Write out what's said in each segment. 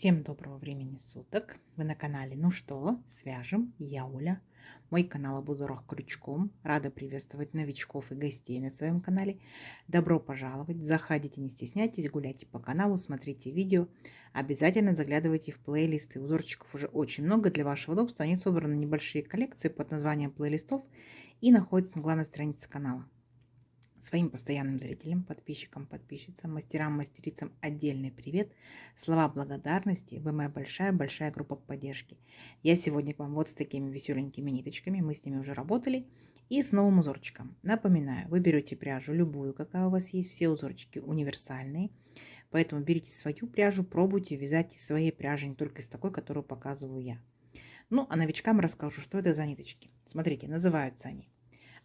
Всем доброго времени суток. Вы на канале «Ну что, свяжем?» Я Оля. Мой канал об узорах крючком. Рада приветствовать новичков и гостей на своем канале. Добро пожаловать. Заходите, не стесняйтесь, гуляйте по каналу, смотрите видео. Обязательно заглядывайте в плейлисты. Узорчиков уже очень много. Для вашего удобства они собраны в небольшие коллекции под названием плейлистов и находятся на главной странице канала. Своим постоянным зрителям, подписчикам, подписчицам, мастерам, мастерицам отдельный привет. Слова благодарности. Вы моя большая группа поддержки. Я сегодня к вам вот с такими веселенькими ниточками. Мы с ними уже работали. И с новым узорчиком. Напоминаю, вы берете пряжу любую, какая у вас есть. Все узорчики универсальные. Поэтому берите свою пряжу, пробуйте вязать из своей пряжи, не только из такой, которую показываю я. Ну, а новичкам расскажу, что это за ниточки. Смотрите, называются они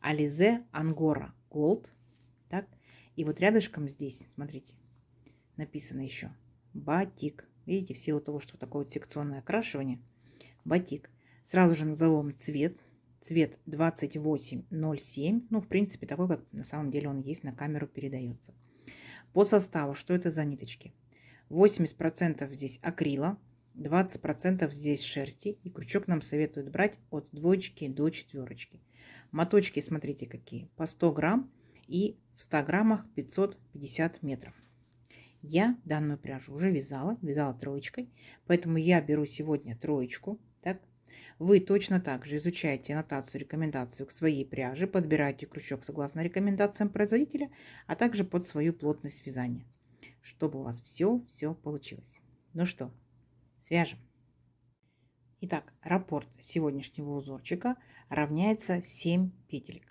Alize Angora Gold. Так, и вот рядышком здесь, смотрите, написано еще батик. Видите, в силу того, что такое вот секционное окрашивание, батик. Сразу же назовем цвет. Цвет 2807. Ну, в принципе, такой, как на самом деле он есть, на камеру передается. По составу, что это за ниточки? 80% здесь акрила, 20% здесь шерсти. И крючок нам советуют брать от 2 до 4. Моточки, смотрите, какие. По 100 грамм и в 100 граммах 550 метров. Я данную пряжу уже вязала троечкой, поэтому я беру сегодня троечку. Так? Вы точно так же изучаете аннотацию, рекомендацию к своей пряже, подбираете крючок согласно рекомендациям производителя, а также под свою плотность вязания, чтобы у вас все получилось. Ну что, свяжем. Итак, раппорт сегодняшнего узорчика равняется 7 петелек.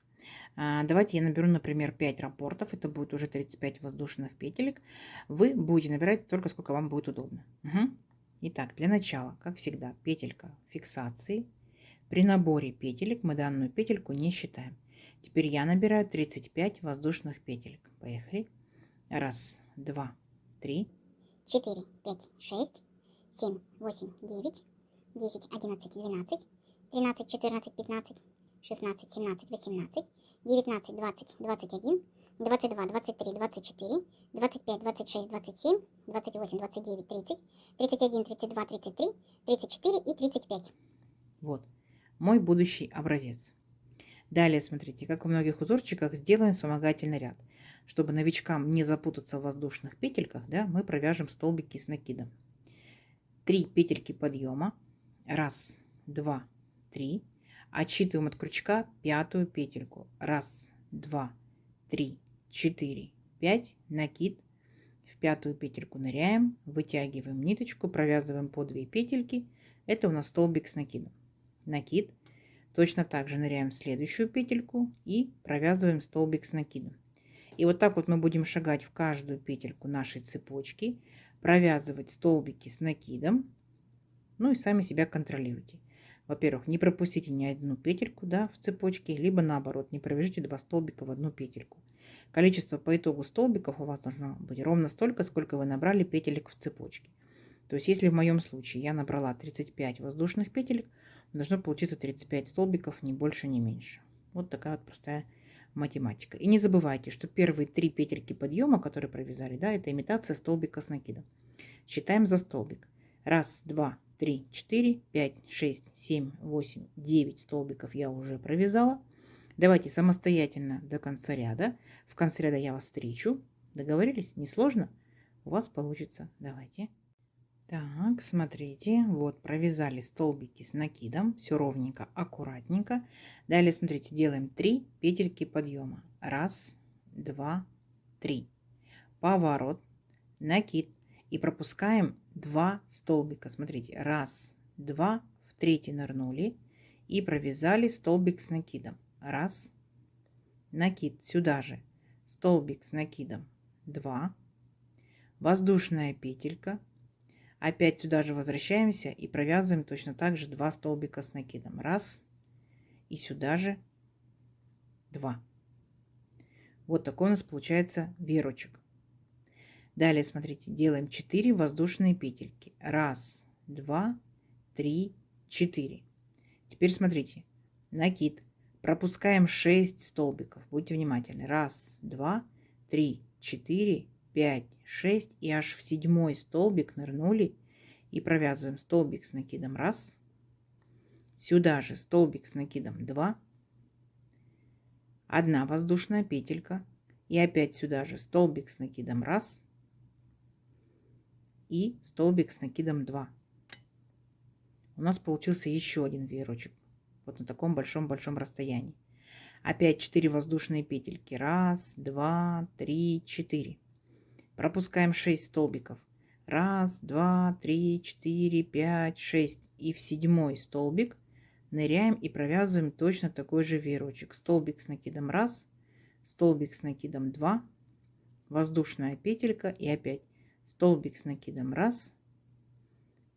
Давайте я наберу, например, 5 раппортов. Это будет уже 35 воздушных петелек. Вы будете набирать только сколько вам будет удобно. Итак, для начала, как всегда, петелька фиксации. При наборе петелек мы данную петельку не считаем. Теперь я набираю 35 воздушных петелек. Поехали. 1, 2, 3, 4, 5, 6, 7, 8, 9, 10, 11, 12, 13, 14, 15, 16, 17, 18, 19, 20, 21, 22, 23, 24, 25, 26, 27, 28, 29, 30, 31, 32, 33, 34 и 35. Вот мой будущий образец. Далее смотрите, как в многих узорчиках сделаем вспомогательный ряд. Чтобы новичкам не запутаться в воздушных петельках, да, мы провяжем столбики с накидом. 3 петельки подъема. 1, 2, 3. Отсчитываем от крючка 5-ю петельку. 1, 2, 3, 4, 5. Накид. В 5-ю петельку ныряем, вытягиваем ниточку, провязываем по 2 петельки. Это у нас столбик с накидом. Накид. Точно так же ныряем в следующую петельку и провязываем столбик с накидом. И вот так вот мы будем шагать в каждую петельку нашей цепочки, провязывать столбики с накидом. Ну и сами себя контролируйте. Во-первых, не пропустите ни одну петельку, да, в цепочке, либо наоборот, не провяжите 2 столбика в одну петельку. Количество по итогу столбиков у вас должно быть ровно столько, сколько вы набрали петелек в цепочке. То есть, если в моем случае я набрала 35 воздушных петелек, должно получиться 35 столбиков, ни больше, ни меньше. Вот такая вот простая математика. И не забывайте, что первые 3 петельки подъема, которые провязали, да, это имитация столбика с накидом. Считаем за столбик. 1, 2, 3, 4, 5, 6, 7, 8, 9 столбиков я уже провязала. Давайте самостоятельно до конца ряда. В конце ряда я вас встречу. Договорились? Несложно? У вас получится. Давайте. Так, смотрите, вот провязали столбики с накидом, все ровненько, аккуратненько. Далее, смотрите, делаем 3 петельки подъема. 1, 2, 3. Поворот, накид. И пропускаем 2 столбика. Смотрите, 1, 2, в 3 нырнули и провязали столбик с накидом. 1, накид, сюда же, столбик с накидом 2, воздушная петелька. Опять сюда же возвращаемся и провязываем точно так же 2 столбика с накидом. 1 и сюда же 2. Вот такой у нас получается веерочек. Далее, смотрите, делаем 4 воздушные петельки. 1, 2, 3, 4. Теперь смотрите, накид. Пропускаем 6 столбиков. Будьте внимательны. 1, 2, 3, 4, 5, 6. И аж в 7-й столбик нырнули и провязываем столбик с накидом 1, сюда же столбик с накидом 2, 1 воздушная петелька и опять сюда же столбик с накидом 1 и столбик с накидом 2. У нас получился еще один веерочек вот на таком большом-большом расстоянии. Опять 4 воздушные петельки. 1, 2, 3, 4. Пропускаем 6 столбиков. 1, 2, 3, 4, 5, 6. И в 7 столбик ныряем и провязываем точно такой же веерочек. Столбик с накидом 1, столбик с накидом 2, воздушная петелька и опять столбик с накидом 1,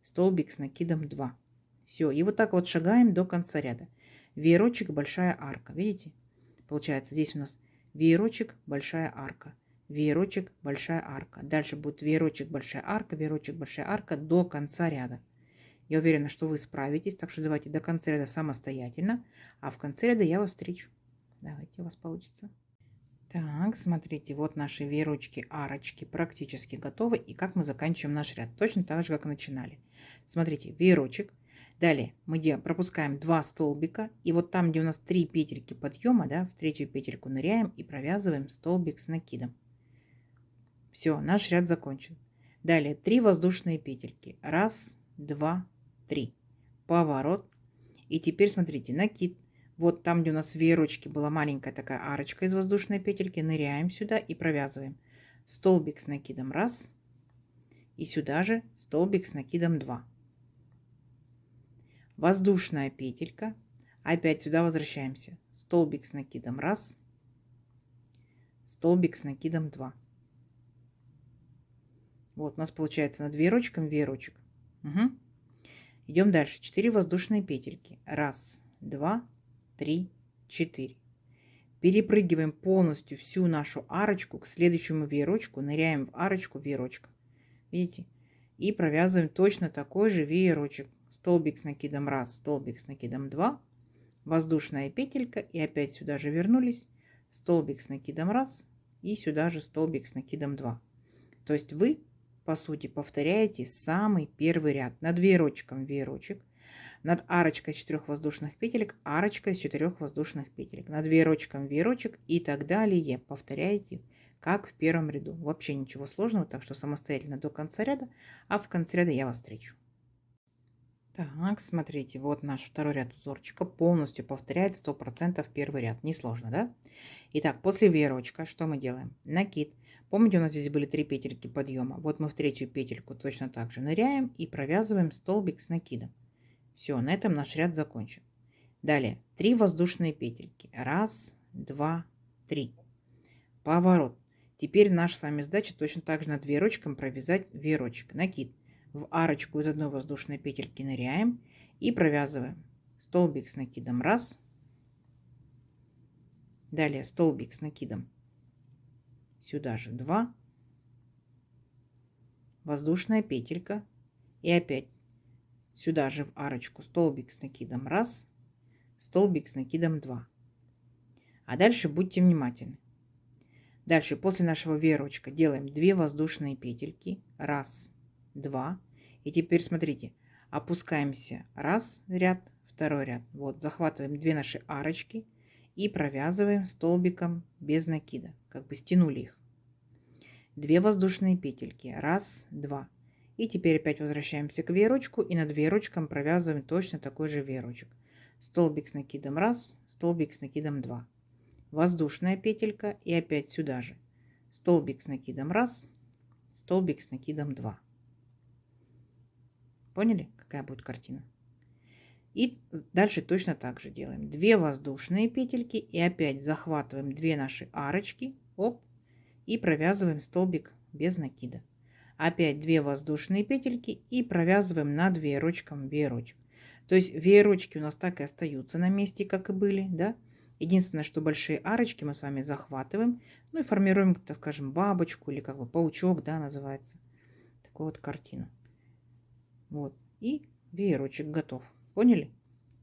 столбик с накидом 2. Все, и вот так вот шагаем до конца ряда. Веерочек, большая арка. Видите? Получается, здесь у нас веерочек, большая арка. Веерочек, большая арка. Дальше будет веерочек, большая арка до конца ряда. Я уверена, что вы справитесь, так что давайте до конца ряда самостоятельно, а в конце ряда я вас встречу. Давайте, у вас получится. Так, смотрите, вот наши веерочки, арочки практически готовы. И как мы заканчиваем наш ряд? Точно так же, как и начинали. Смотрите, веерочек. Далее мы пропускаем 2 столбика. И вот там, где у нас 3 петельки подъема, да, в третью петельку ныряем и провязываем столбик с накидом. Все, наш ряд закончен. Далее 3 воздушные петельки. 1, 2, 3. Поворот. И теперь смотрите, накид. Вот там, где у нас в веерочке была маленькая такая арочка из воздушной петельки, ныряем сюда и провязываем столбик с накидом 1 и сюда же столбик с накидом 2. Воздушная петелька, опять сюда возвращаемся, столбик с накидом 1, столбик с накидом 2. Вот у нас получается над веерочком веерочек. Угу. Идем дальше. 4 воздушные петельки. 1, 2, 3, 4. Перепрыгиваем полностью всю нашу арочку к следующему веерочку, ныряем в арочку веерочка. Видите? И провязываем точно такой же веерочек. Столбик с накидом 1, столбик с накидом 2, воздушная петелька и опять сюда же вернулись, столбик с накидом 1 и сюда же столбик с накидом 2. То есть вы, по сути, повторяете самый первый ряд. Над веерочком веерочек, над арочкой из 4 воздушных петелек арочка из 4 воздушных петелек, над веерочком веерочек и так далее. Повторяете, как в первом ряду. Вообще ничего сложного, так что самостоятельно до конца ряда, а в конце ряда я вас встречу. Так, смотрите, вот наш второй ряд узорчика полностью повторяет 100% первый ряд. Несложно, да? Итак, после веерочка что мы делаем? Накид. Помните, у нас здесь были 3 петельки подъема. Вот мы в третью петельку точно так же ныряем и провязываем столбик с накидом. Все, на этом наш ряд закончен. Далее 3 воздушные петельки. 1, 2, 3. Поворот. Теперь наша с вами задача точно так же над веерочком провязать веерочек. Накид. В арочку из 1 воздушной петельки ныряем и провязываем столбик с накидом 1. Далее столбик с накидом сюда же 2. Воздушная петелька. И опять сюда же в арочку столбик с накидом 1, столбик с накидом 2. А дальше будьте внимательны. Дальше после нашего веерочка делаем 2 воздушные петельки. 1, 2. И теперь смотрите, опускаемся 1 ряд, 2 ряд. Вот, захватываем 2 наши арочки и провязываем столбиком без накида. Как бы стянули их. 2 воздушные петельки. 1, 2. И теперь опять возвращаемся к веерочку и над веерочком провязываем точно такой же веерочек. Столбик с накидом 1, столбик с накидом 2. Воздушная петелька и опять сюда же. Столбик с накидом 1, столбик с накидом 2. Поняли, какая будет картина? И дальше точно так же делаем. 2 воздушные петельки и опять захватываем 2 наши арочки. Оп, и провязываем столбик без накида. Опять 2 воздушные петельки и провязываем над веерочком веерочек. То есть веерочки у нас так и остаются на месте, как и были, да? Единственное, что большие арочки мы с вами захватываем, ну и формируем, так скажем, бабочку или как бы паучок, да, называется. Такую вот картину. Вот, и веерочек готов. Поняли?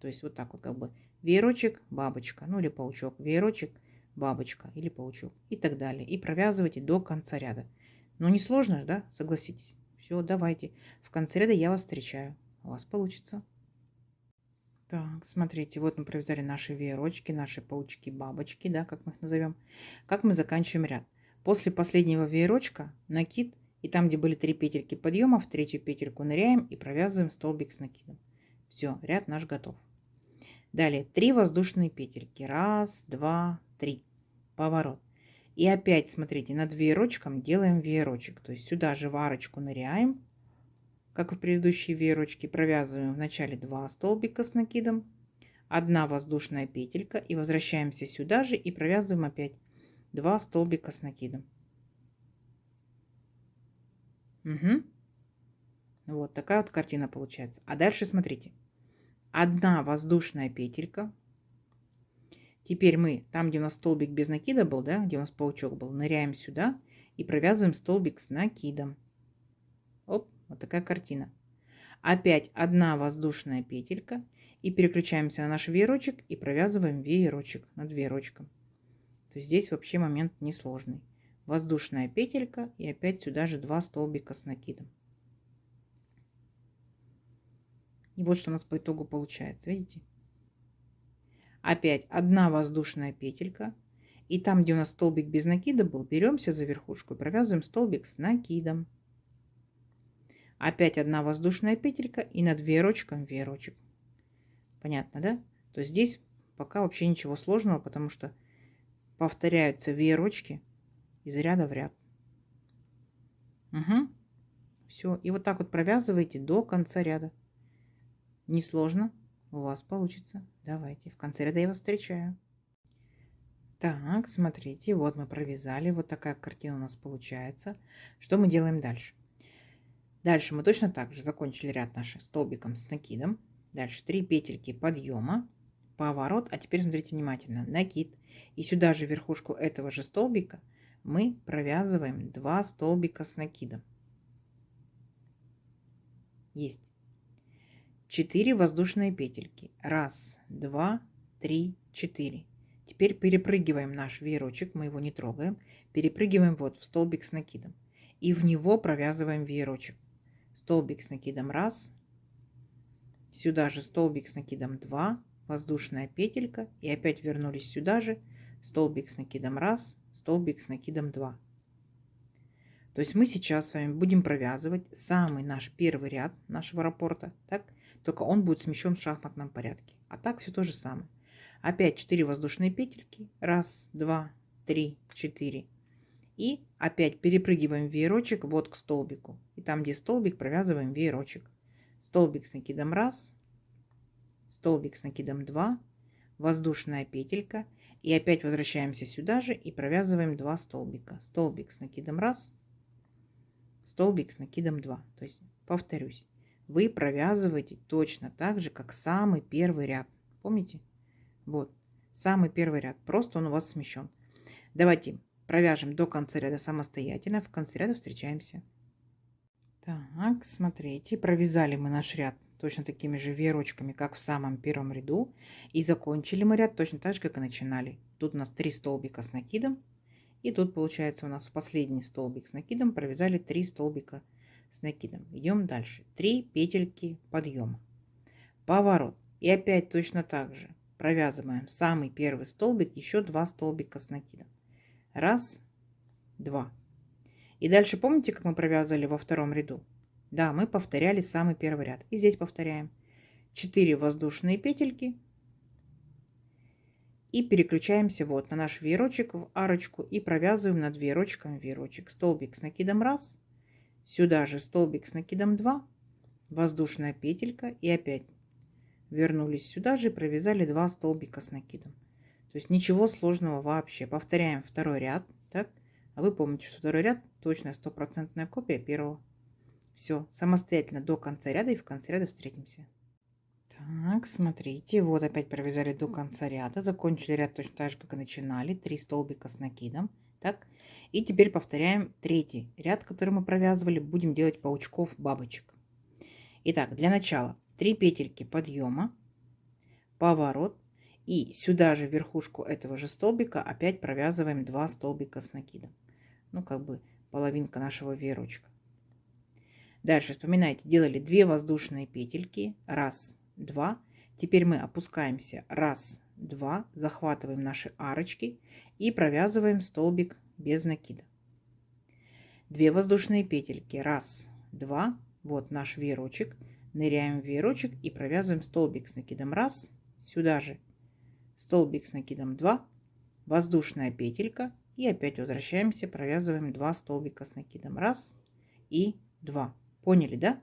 То есть вот так вот как бы веерочек, бабочка, ну или паучок, веерочек, бабочка или паучок и так далее. И провязывайте до конца ряда. Но не сложно, да, согласитесь. Все, давайте. В конце ряда я вас встречаю. У вас получится. Так, смотрите, вот мы провязали наши веерочки, наши паучки-бабочки, да, как мы их назовем. Как мы заканчиваем ряд. После последнего веерочка накид, и там, где были 3 петельки подъема, в третью петельку ныряем и провязываем столбик с накидом. Все, ряд наш готов. Далее 3 воздушные петельки. 1, 2, 3. Поворот. И опять, смотрите, над веерочком делаем веерочек. То есть сюда же в арочку ныряем, как и в предыдущие веерочки, провязываем в начале 2 столбика с накидом, 1 воздушная петелька и возвращаемся сюда же и провязываем опять 2 столбика с накидом. Угу. Вот такая вот картина получается. А дальше смотрите. 1 воздушная петелька. Теперь мы там, где у нас столбик без накида был, да, где у нас паучок был, ныряем сюда и провязываем столбик с накидом. Оп, вот такая картина. Опять 1 воздушная петелька и переключаемся на наш веерочек и провязываем веерочек над веерочком. То есть здесь вообще момент несложный. Воздушная петелька и опять сюда же 2 столбика с накидом. И вот что у нас по итогу получается, видите? Опять 1 воздушная петелька. И там, где у нас столбик без накида был, беремся за верхушку и провязываем столбик с накидом. Опять 1 воздушная петелька и над веерочком веерочек. Понятно, да? То есть здесь пока вообще ничего сложного, потому что повторяются веерочки из ряда в ряд. Угу. Все. И вот так вот провязываете до конца ряда. Несложно. У вас получится. Давайте. В конце ряда я вас встречаю. Так, смотрите, вот мы провязали. Вот такая картина у нас получается. Что мы делаем дальше? Дальше мы точно так же закончили ряд наш столбиком с накидом. Дальше 3 петельки подъема, поворот. А теперь смотрите внимательно. Накид. И сюда же верхушку этого же столбика мы провязываем 2 столбика с накидом. Есть. 4 воздушные петельки. 1, 2, 3, 4. Теперь перепрыгиваем наш веерочек, мы его не трогаем. Перепрыгиваем вот в столбик с накидом. И в него провязываем веерочек. Столбик с накидом 1. Сюда же столбик с накидом 2. Воздушная петелька. И опять вернулись сюда же. Столбик с накидом 1. Столбик с накидом 2. То есть мы сейчас с вами будем провязывать самый наш первый ряд нашего раппорта. Так? Только он будет смещен в шахматном порядке. А так все то же самое. Опять 4 воздушные петельки. 1, 2, 3, 4. И опять перепрыгиваем веерочек вот к столбику. И там, где столбик, провязываем веерочек. Столбик с накидом 1. Столбик с накидом 2. Воздушная петелька. И опять возвращаемся сюда же и провязываем 2 столбика. Столбик с накидом 1. Столбик с накидом 2. То есть, повторюсь, вы провязываете точно так же, как самый первый ряд. Помните? Вот, самый первый ряд. Просто он у вас смещен. Давайте провяжем до конца ряда самостоятельно. В конце ряда встречаемся. Так, смотрите, провязали мы наш ряд точно такими же веерочками, как в самом первом ряду. И закончили мы ряд точно так же, как и начинали. Тут у нас 3 столбика с накидом. И тут получается у нас последний столбик с накидом, провязали 3 столбика с накидом. Идем дальше. 3 петельки подъема. Поворот. И опять точно так же провязываем самый первый столбик, еще 2 столбика с накидом. 1, 2. И дальше помните, как мы провязывали во втором ряду? Да, мы повторяли самый первый ряд. И здесь повторяем. 4 воздушные петельки. И переключаемся вот на наш веерочек в арочку и провязываем над веерочком веерочек. Столбик с накидом 1, сюда же столбик с накидом 2, воздушная петелька и опять вернулись сюда же и провязали 2 столбика с накидом. То есть ничего сложного вообще. Повторяем второй ряд. Так? А вы помните, что второй ряд точная стопроцентная копия первого. Все, самостоятельно до конца ряда и в конце ряда встретимся. Так, смотрите, вот опять провязали до конца ряда, закончили ряд точно так же, как и начинали, 3 столбика с накидом, так, и теперь повторяем третий ряд, который мы провязывали, будем делать паучков бабочек. Итак, для начала 3 петельки подъема, поворот, и сюда же верхушку этого же столбика опять провязываем 2 столбика с накидом, ну как бы половинка нашего веерочка. Дальше, вспоминайте, делали 2 воздушные петельки. Раз, два. Теперь мы опускаемся. Раз, два. Захватываем наши арочки и провязываем столбик без накида. 2 воздушные петельки. Раз, два. Вот наш веерочек. Ныряем в веерочек и провязываем столбик с накидом. Раз. Сюда же столбик с накидом 2. Воздушная петелька. И опять возвращаемся. Провязываем 2 столбика с накидом. Раз и 2. Поняли, да?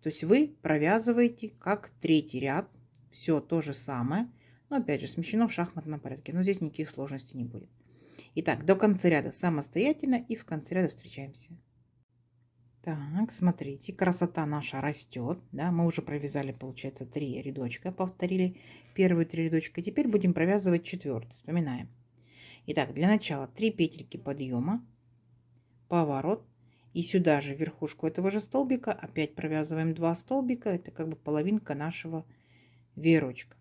То есть вы провязываете как третий ряд. Все то же самое. Но опять же смещено в шахматном порядке. Но здесь никаких сложностей не будет. Итак, до конца ряда самостоятельно и в конце ряда встречаемся. Так, смотрите, красота наша растет. Да, мы уже провязали, получается, 3 рядочка, повторили первые 3 рядочка. Теперь будем провязывать 4. Вспоминаем. Итак, для начала 3 петельки подъема, поворот. И сюда же в верхушку этого же столбика опять провязываем 2 столбика. Это как бы половинка нашего веерочка.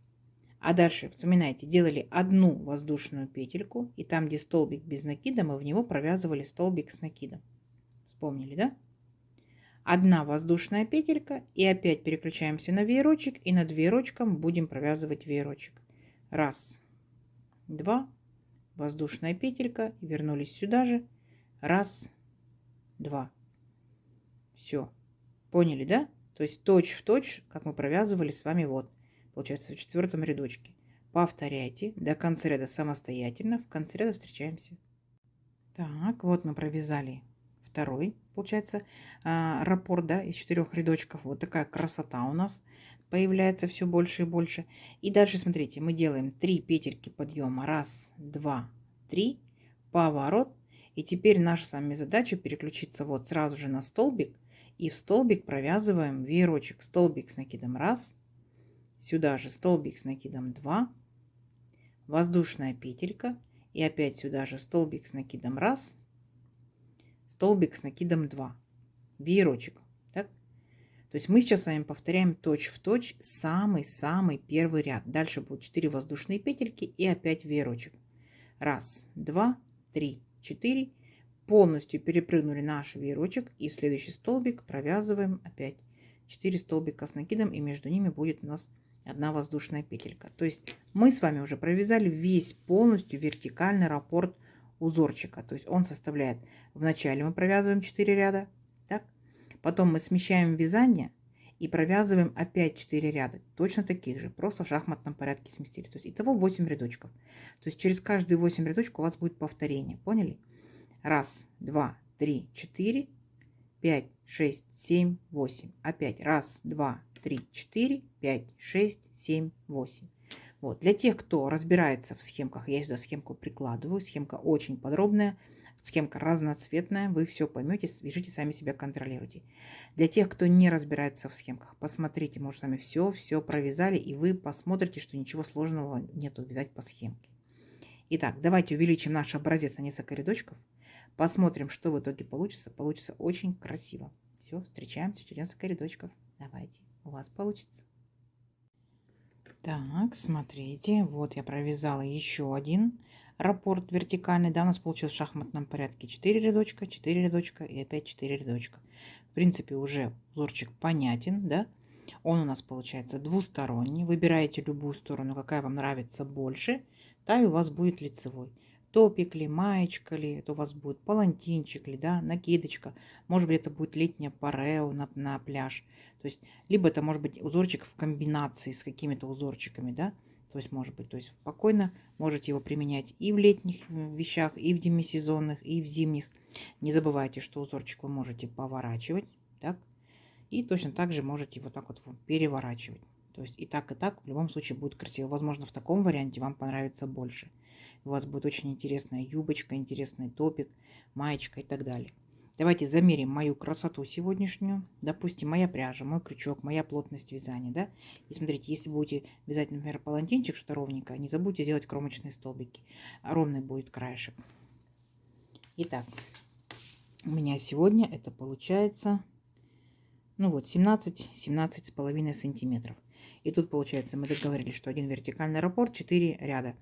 А дальше, вспоминайте, делали одну воздушную петельку. И там, где столбик без накида, мы в него провязывали столбик с накидом. Вспомнили, да? Одна воздушная петелька. И опять переключаемся на веерочек. И над веерочком будем провязывать веерочек. Раз, два. Воздушная петелька. Вернулись сюда же. Раз, два. Все. Поняли, да? То есть точь в точь, как мы провязывали с вами вот. Получается в 4 рядочке. Повторяйте до конца ряда самостоятельно. В конце ряда встречаемся. Так, вот мы провязали второй, получается, раппорт, да, из 4 рядочков. Вот такая красота у нас появляется все больше и больше. И дальше, смотрите, мы делаем 3 петельки подъема. Раз, два, три. Поворот. И теперь наша с вами задача переключиться вот сразу же на столбик. И в столбик провязываем веерочек. Столбик с накидом раз. Сюда же столбик с накидом 2. Воздушная петелька. И опять сюда же столбик с накидом раз. Столбик с накидом 2. Веерочек. Так? То есть мы сейчас с вами повторяем точь в точь самый-самый первый ряд. Дальше будут 4 воздушные петельки и опять веерочек. Раз, два, три, 4. Полностью перепрыгнули наш веерочек и в следующий столбик провязываем опять 4 столбика с накидом, и между ними будет у нас одна воздушная петелька. То есть мы с вами уже провязали весь полностью вертикальный раппорт узорчика. То есть он составляет, вначале мы провязываем 4 ряда, так? Потом мы смещаем вязание и провязываем опять 4 ряда, точно таких же, просто в шахматном порядке сместили. То есть итого 8 рядочков. То есть через каждые 8 рядочков у вас будет повторение, поняли? Раз, два, три, 4, 5, 6, 7, 8. Опять раз, два, 3, 4, 5, 6, 7, 8. Вот. Для тех, кто разбирается в схемках, я сюда схемку прикладываю. Схемка очень подробная, схемка разноцветная. Вы все поймете, свяжите, сами себя контролируйте. Для тех, кто не разбирается в схемках, посмотрите, может, сами все провязали, и вы посмотрите, что ничего сложного нету вязать по схемке. Итак, давайте увеличим наш образец на несколько рядочков. Посмотрим, что в итоге получится. Получится очень красиво. Все, встречаемся через несколько рядочков. Давайте, у вас получится. Так, смотрите, вот я провязала еще один раппорт вертикальный. Да, у нас получилось в шахматном порядке 4 рядочка и опять 4 рядочка. В принципе, уже узорчик понятен, да? Он у нас получается двусторонний. Выбираете любую сторону, какая вам нравится больше, та и у вас будет лицевой. Топик ли, маечка ли, это у вас будет палантинчик ли, да, накидочка. Может быть, это будет летняя парео на пляж. То есть, либо это может быть узорчик в комбинации с какими-то узорчиками, да. То есть, может быть, то есть спокойно можете его применять и в летних вещах, и в демисезонных, и в зимних. Не забывайте, что узорчик вы можете поворачивать, так. И точно так же можете вот так вот переворачивать. То есть и так в любом случае будет красиво. Возможно, в таком варианте вам понравится больше. У вас будет очень интересная юбочка, интересный топик, маечка и так далее. Давайте замерим мою красоту сегодняшнюю. Допустим, моя пряжа, мой крючок, моя плотность вязания. Да? И смотрите, если будете вязать, например, палантинчик, что ровненько, не забудьте делать кромочные столбики. Ровный будет краешек. Итак, у меня сегодня это получается, ну вот, 17,5 сантиметров. И тут, получается, мы договорились, что один вертикальный раппорт, 4 ряда.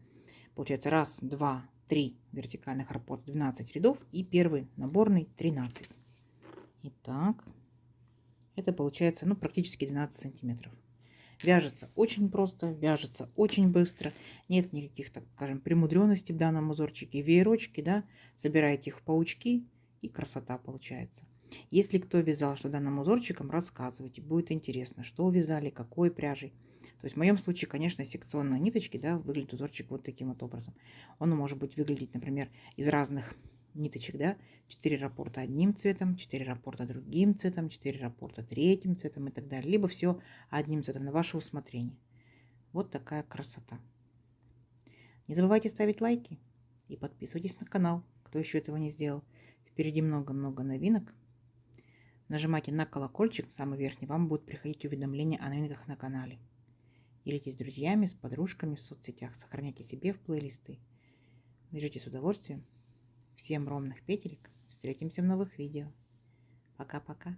Получается, раз, два, 3 вертикальных раппорта, 12 рядов. И первый наборный 13. Итак, Это получается, ну, практически 12 сантиметров. Вяжется очень просто, вяжется очень быстро. Нет никаких, так скажем, премудренностей в данном узорчике. Веерочки, да, собираете их в паучки, и красота получается. Если кто вязал что данным узорчиком, рассказывайте. Будет интересно, что вязали, какой пряжей. То есть в моем случае, конечно, секционные ниточки, да, выглядит узорчик вот таким вот образом. Он может быть выглядеть, например, из разных ниточек, да, 4 раппорта одним цветом, 4 раппорта другим цветом, 4 раппорта третьим цветом и так далее. Либо все одним цветом на ваше усмотрение. Вот такая красота. Не забывайте ставить лайки и подписывайтесь на канал, кто еще этого не сделал. Впереди много-много новинок. Нажимайте на колокольчик, самый верхний, вам будут приходить уведомления о новинках на канале. Делитесь с друзьями, с подружками в соцсетях, сохраняйте себе в плейлисты. Вяжите с удовольствием. Всем ровных петелек. Встретимся в новых видео. Пока-пока.